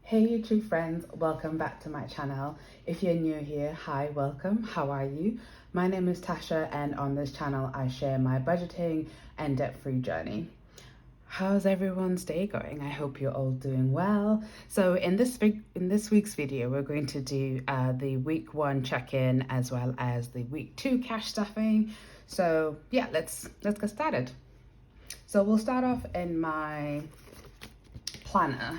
Hey YouTube friends, welcome back to my channel. If you're new here, hi, welcome, how are you? My name is Tasha and on this channel I share my budgeting and debt-free journey. How's everyone's day going? I hope you're all doing well. So in this week's video, we're going to do the week 1 check-in as well as the week 2 cash stuffing. So yeah, let's get started. So we'll start off in my planner.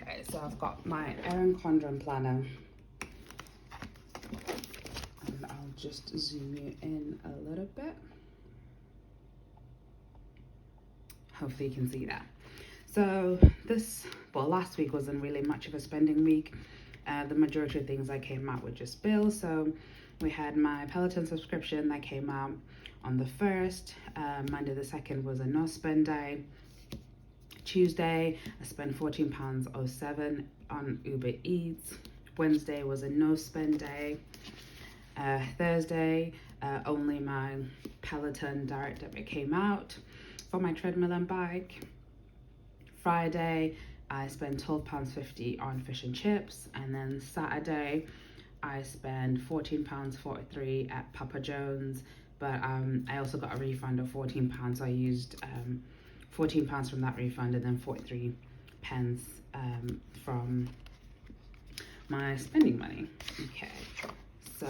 Okay, so I've got my Erin Condren planner, and I'll just zoom you in a little bit. Hopefully you can see that. So last week wasn't really much of a spending week. The majority of things I came out with just bills. So we had my Peloton subscription that came out on the 1st. Monday the 2nd was a no spend day. Tuesday, I spent £14.07 on Uber Eats. Wednesday was a no spend day. Thursday, only my Peloton direct debit came out for my treadmill and bike. Friday, I spent £12.50 on fish and chips. And then Saturday, I spent £14.43 at Papa John's. But I also got a refund of £14, so I used £14 from that refund and then 43 pence from my spending money. Okay, so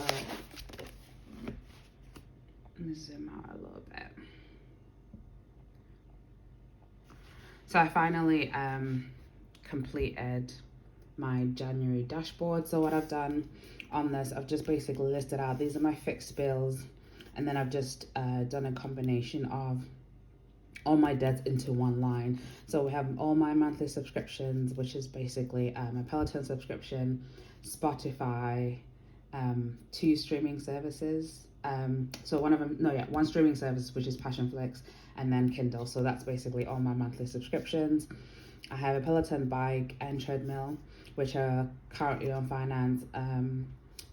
let me zoom out a little bit. So I finally completed my January dashboard. So what I've done on this, I've just basically listed out, these are my fixed bills, and then I've just done a combination of all my debts into one line. So we have all my monthly subscriptions, which is basically a Peloton subscription, Spotify, 2 streaming services. So one streaming service, which is Passionflix, and then Kindle. So that's basically all my monthly subscriptions. I have a Peloton bike and treadmill, which are currently on finance,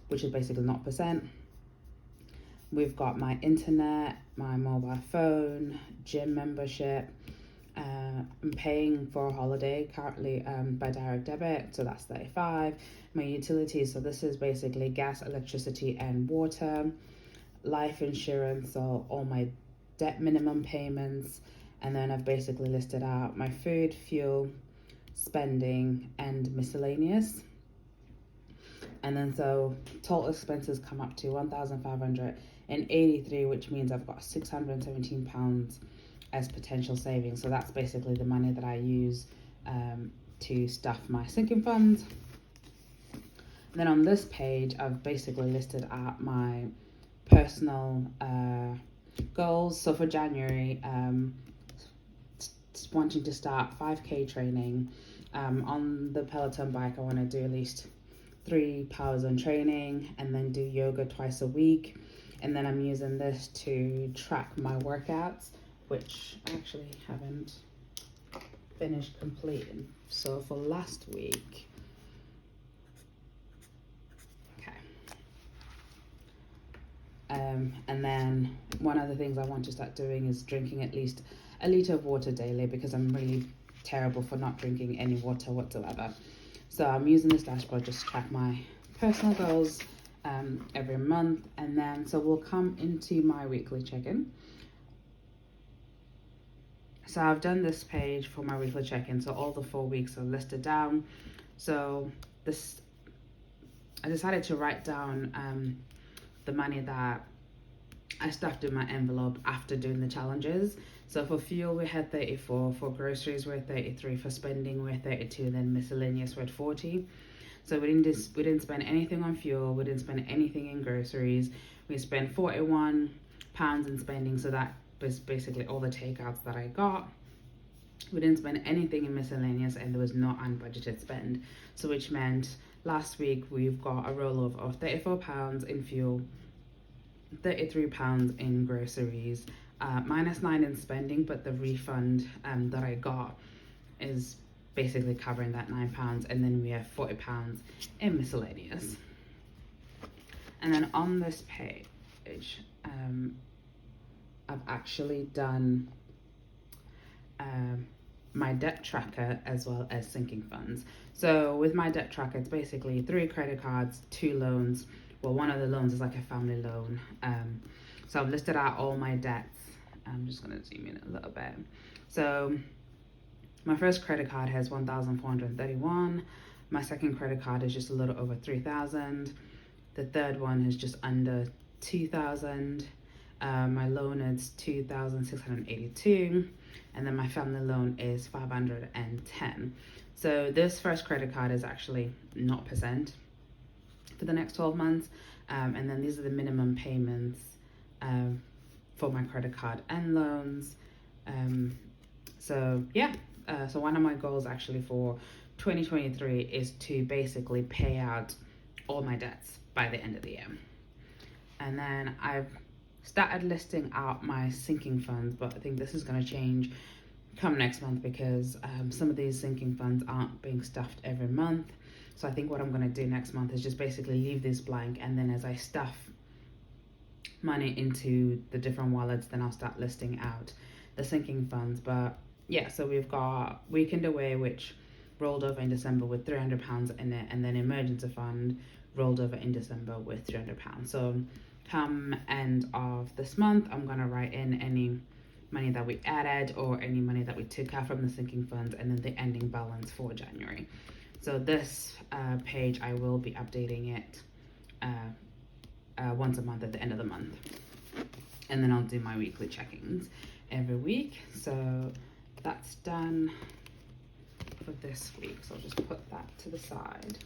which is basically 0%. We've got my internet, my mobile phone, gym membership. I'm paying for a holiday currently by direct debit, so that's 35. My utilities, so this is basically gas, electricity, and water. Life insurance, so all my debt minimum payments. And then I've basically listed out my food, fuel, spending, and miscellaneous. And then so total expenses come up to £1,583, which means I've got £617 as potential savings. So that's basically the money that I use to stuff my sinking funds. And then on this page, I've basically listed out my personal goals. So for January, wanting to start 5K training. On the Peloton bike, I want to do at least 3 hours on training and then do yoga twice a week. And then I'm using this to track my workouts, which I actually haven't finished completing. So for last week, okay. And then one of the things I want to start doing is drinking at least a litre of water daily, because I'm really terrible for not drinking any water whatsoever. So I'm using this dashboard just to track my personal goals every month. And then so we'll come into my weekly check-in. So I've done this page for my weekly check-in, so all the 4 weeks are listed down. So I decided to write down the money that I stuffed in my envelope after doing the challenges. So for fuel we had 34, for groceries we're 33, for spending we're 32, and then miscellaneous we're at 40. So we didn't spend anything on fuel, we didn't spend anything in groceries. We spent £41 in spending, so that was basically all the takeouts that I got. We didn't spend anything in miscellaneous, and there was no unbudgeted spend. So which meant last week we've got a rollover of £34 in fuel, £33 in groceries, -9 in spending, but the refund that I got is basically covering that £9, and then we have £40 in miscellaneous. And then on this page, I've actually done my debt tracker as well as sinking funds. So with my debt tracker, it's basically 3 credit cards, 2 loans. Well, one of the loans is like a family loan. So I've listed out all my debts. I'm just gonna zoom in a little bit. So my first credit card has 1,431. My second credit card is just a little over 3,000. The third one is just under 2,000. My loan is 2,682, and then my family loan is 510. So this first credit card is actually 0% for the next 12 months, and then these are the minimum payments for my credit card and loans. So yeah, so one of my goals actually for 2023 is to basically pay out all my debts by the end of the year. And then I've started listing out my sinking funds, but I think this is going to change come next month because some of these sinking funds aren't being stuffed every month. So I think what I'm going to do next month is just basically leave this blank, and then as I stuff money into the different wallets, then I'll start listing out the sinking funds. But yeah, so we've got Weekend Away, which rolled over in December with £300 in it, and then Emergency Fund rolled over in December with £300. So come end of this month, I'm going to write in any money that we added or any money that we took out from the sinking funds, and then the ending balance for January. So this page, I will be updating it once a month at the end of the month. And then I'll do my weekly check-ins every week. So that's done for this week. So I'll just put that to the side.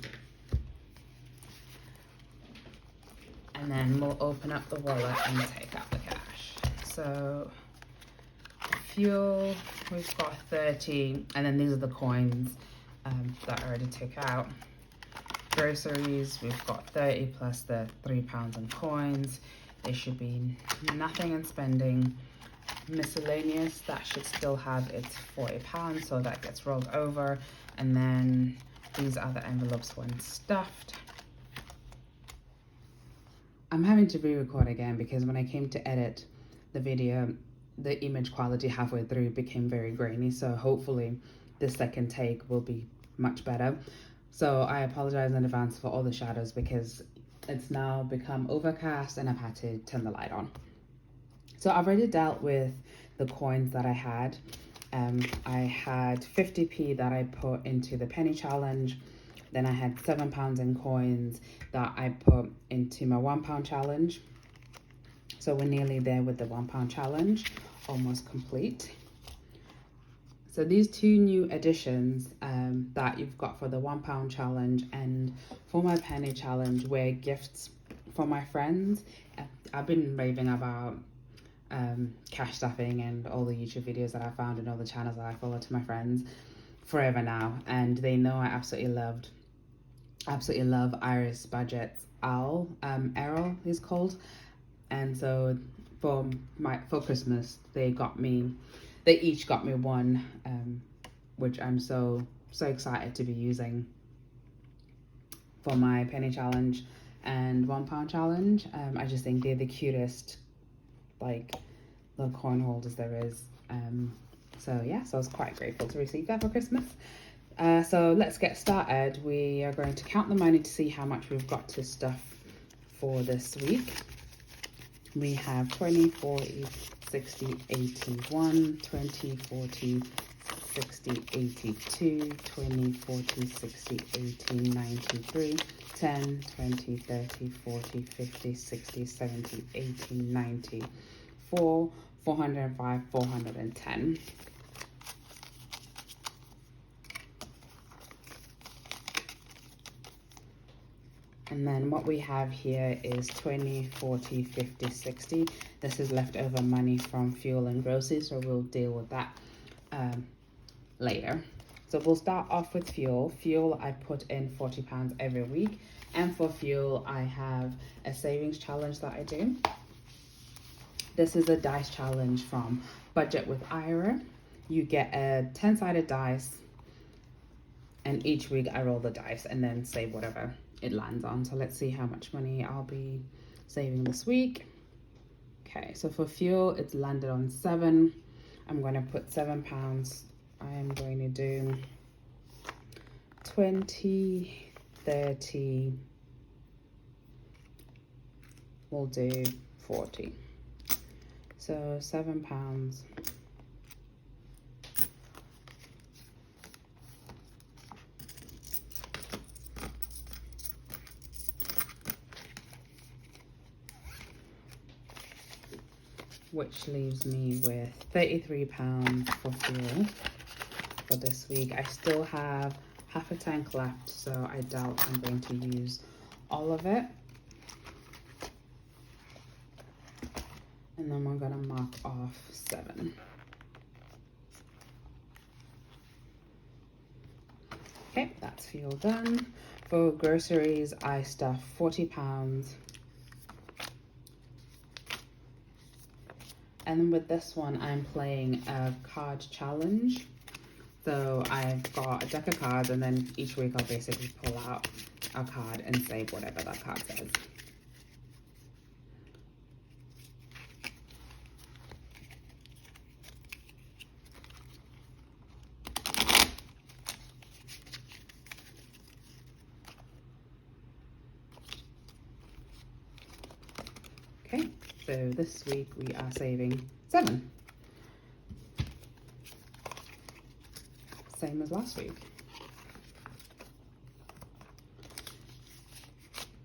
And then we'll open up the wallet and take out the cash. So fuel, we've got 30, and then these are the coins that I already took out. Groceries, we've got 30 plus the £3 in coins. There should be nothing in spending. Miscellaneous, that should still have its £40, so that gets rolled over. And then these are the envelopes when stuffed. I'm having to re-record again because when I came to edit the video, the image quality halfway through became very grainy. So hopefully the second take will be much better. So I apologize in advance for all the shadows because it's now become overcast and I've had to turn the light on. So I've already dealt with the coins that I had. I had 50p that I put into the penny challenge. Then I had £7 in coins that I put into my £1 challenge. So we're nearly there with the £1 challenge, almost complete. So these 2 new additions that you've got for the £1 challenge and for my penny challenge were gifts for my friends. I've been raving about cash stuffing and all the YouTube videos that I found and all the channels that I follow to my friends forever now, and they know I absolutely love Iris Budget's owl. Errol is called. And so for Christmas they each got me one, which I'm so excited to be using for my penny challenge and £1 challenge. I just think they're the cutest like little coin holders there is. So yeah, so I was quite grateful to receive that for Christmas. So let's get started. We are going to count the money to see how much we've got to stuff for this week. We have 20, 40, 60, 81, 20, 40, 60, 82, 20, 40, 60, 80, 93, 10, 20, 30, 40, 50, 60, 70, 80, 90, 405, 410. And then what we have here is 20, 40, 50, 60. This is leftover money from fuel and groceries, so we'll deal with that later. So we'll start off with fuel. Fuel, I put in £40 every week. And for fuel, I have a savings challenge that I do. This is a dice challenge from Budget with Ira. You get a 10-sided dice, and each week I roll the dice and then save whatever it lands on. So let's see how much money I'll be saving this week. Okay, so for fuel, it's landed on 7. I'm going to put £7 I am going to do 20, 30, we'll do 40. So £7. Which leaves me with £33 for fuel for this week. I still have half a tank left, so I doubt I'm going to use all of it. And then we're gonna mark off 7. Okay, that's fuel done. For groceries, I stuffed £40. And with this one, I'm playing a card challenge. So I've got a deck of cards, and then each week I'll basically pull out a card and say whatever that card says. Okay, so this week we are saving 7. Same as last week.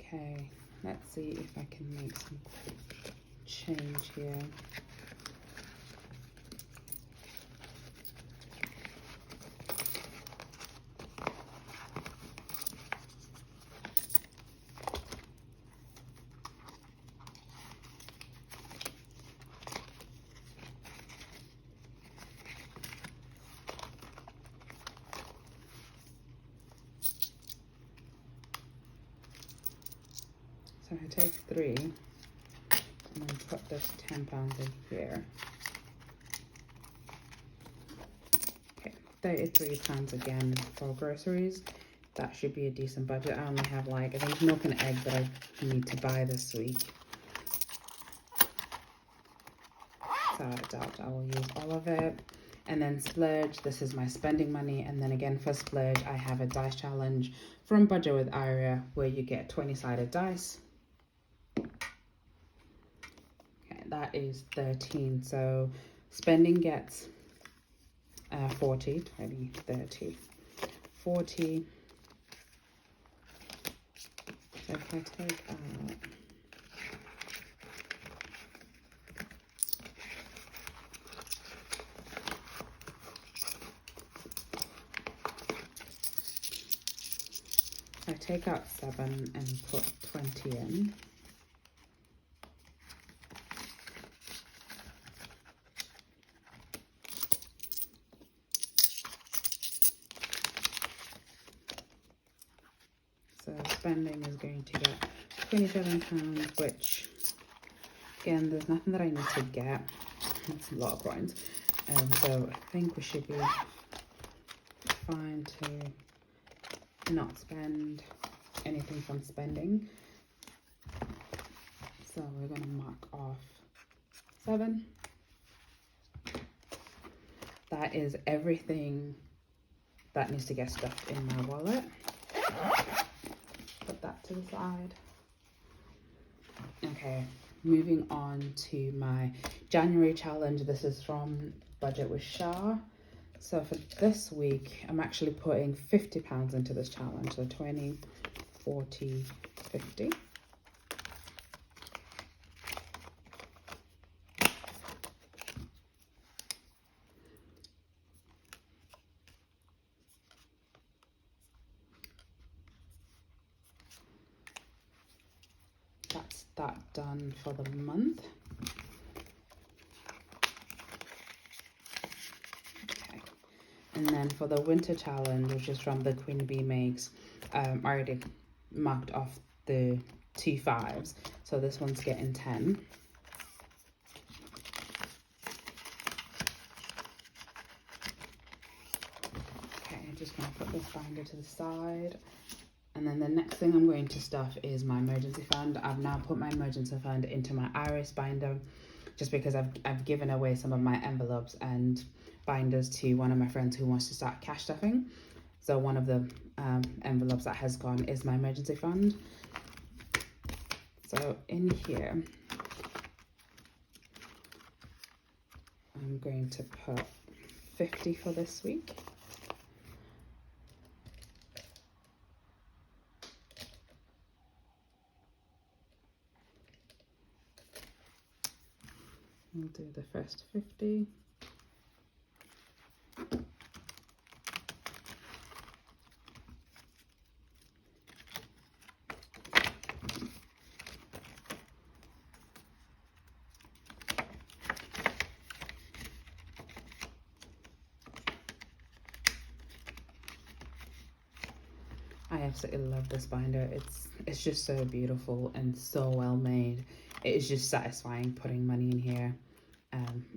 Okay, let's see if I can make some quick change here. So I take 3 and then put this £10 in here. Okay, £33 again for groceries. That should be a decent budget. I only have I think milk and egg that I need to buy this week. So I doubt I will use all of it. And then splurge, this is my spending money. And then again for splurge, I have a dice challenge from Budget with Aria where you get 20-sided dice. Okay, that is 13. So spending gets 40, 20, 30, 40. So if I take out I take out 7 and put 20 in. So spending is going to get £27, which again, there's nothing that I need to get. It's a lot of coins. So I think we should be fine to not spend anything from spending. So we're going to mark off 7. That is everything that needs to get stuffed in my wallet. Put that to the side. Okay, moving on to my January challenge. This is from Budget with Char. So for this week, I'm actually putting £50 into this challenge. So 20, 40, 50. That's that done for the month. And then for the winter challenge, which is from the Queen Bee Makes, I already marked off the 2 5s. So this one's getting 10. Okay, I'm just going to put this binder to the side. And then the next thing I'm going to stuff is my emergency fund. I've now put my emergency fund into my Iris binder. just because I've given away some of my envelopes and binders to one of my friends who wants to start cash stuffing. So one of the envelopes that has gone is my emergency fund. So in here, I'm going to put 50 for this week. We'll do the first 50. I absolutely love this binder. It's just so beautiful and so well made. It is just satisfying putting money in here.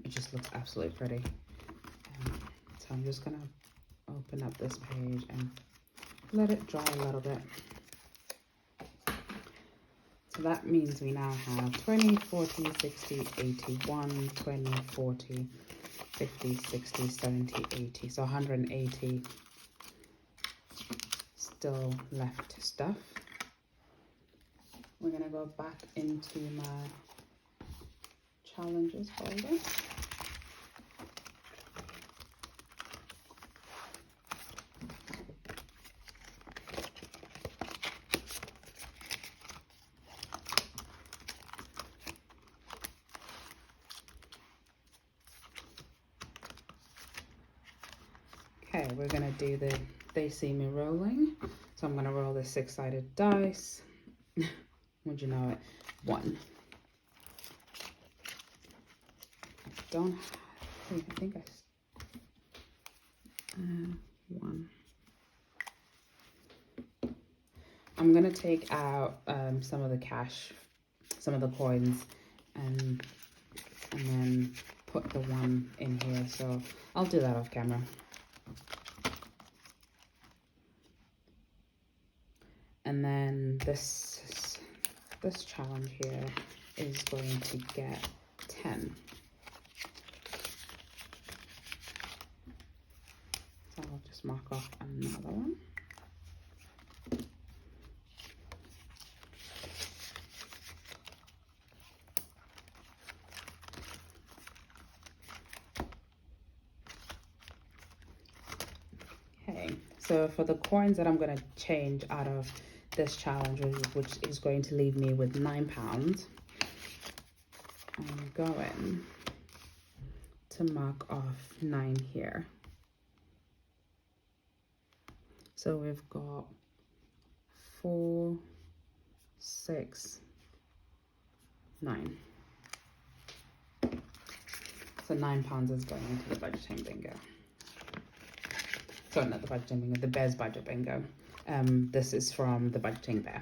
It just looks absolutely pretty. So I'm just gonna open up this page and let it dry a little bit. So that means we now have 20, 40, 60, 80, 1, 20, 40, 50, 60, 70, 80. So 180 still left to stuff. We're gonna go back into my challenges folder. Okay, we're gonna do the They See Me Rolling. So I'm gonna roll the 6-sided dice. Would you know it? 1. I think 1. I'm gonna take out some of the cash, some of the coins, and then put the 1 in here. So I'll do that off camera. And then this challenge here is going to get 10. So I'll just mark off another one. Okay, so for the coins that I'm going to change out of this challenge, which is going to leave me with £9, I'm going to mark off 9 here. So we've got 4, 6, 9. So £9 is going into the budgeting bingo. Sorry, not the budgeting bingo, the Bear's budget bingo. This is from the budgeting bear.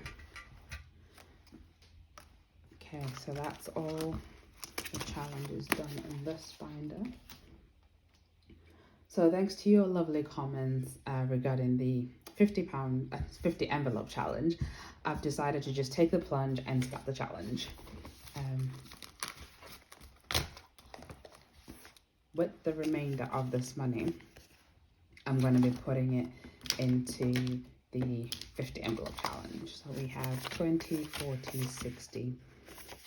Okay, so that's all the challenges done in this binder. So thanks to your lovely comments regarding the 50 envelope challenge, I've decided to just take the plunge and start the challenge. With the remainder of this money, I'm going to be putting it into the 50 envelope challenge. So we have 20, 40, 60,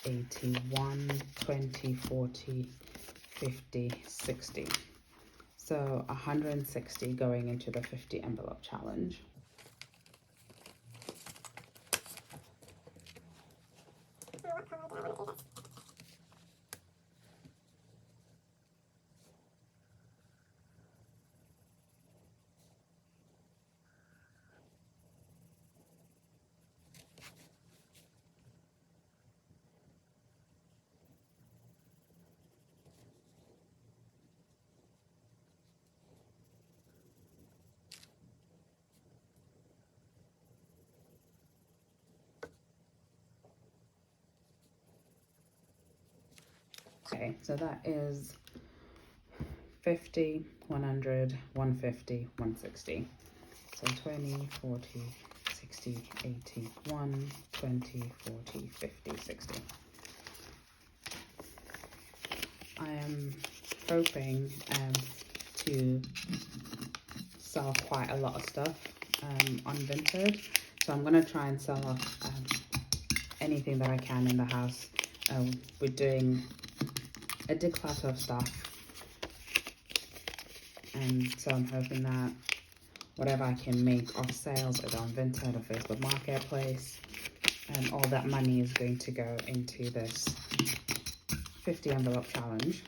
80, 1, 20, 40, 50, 60. So 160 going into the 50 envelope challenge. Okay, so that is 50, 100, 150, 160. So 20, 40, 60, 80, 1, 20, 40, 50, 60. hoping to sell quite a lot of stuff on Vinted. So I'm going to try and sell off anything that I can in the house. We're doing a declutter of stuff, and so I'm hoping that whatever I can make off sales either on Vinted or Facebook Marketplace, and all that money is going to go into this 50 envelope challenge.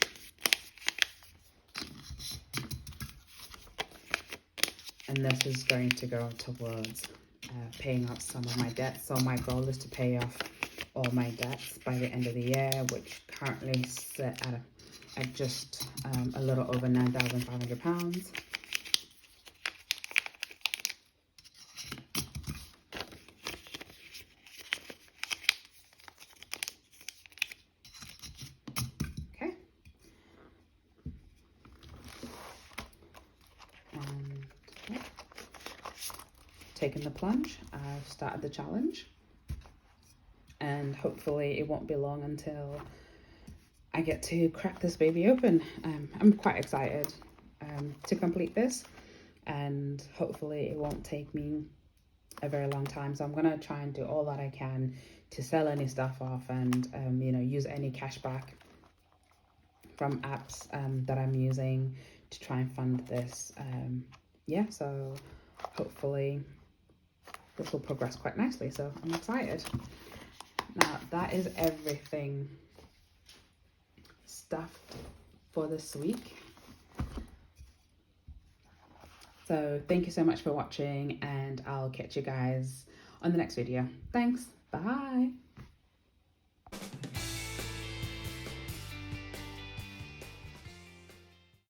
And this is going to go towards paying off some of my debts. So my goal is to pay off all my debts by the end of the year, which currently sit at just a little over £9,500. Okay. And yeah. Taking the plunge, I've started the challenge. And hopefully it won't be long until I get to crack this baby open. I'm quite excited to complete this, and hopefully it won't take me a very long time. So I'm gonna try and do all that I can to sell any stuff off, and you know, use any cash back from apps that I'm using to try and fund this. Yeah, so hopefully this will progress quite nicely. So I'm excited. Now that is everything stuffed for this week. So thank you so much for watching, and I'll catch you guys on the next video. Thanks. Bye.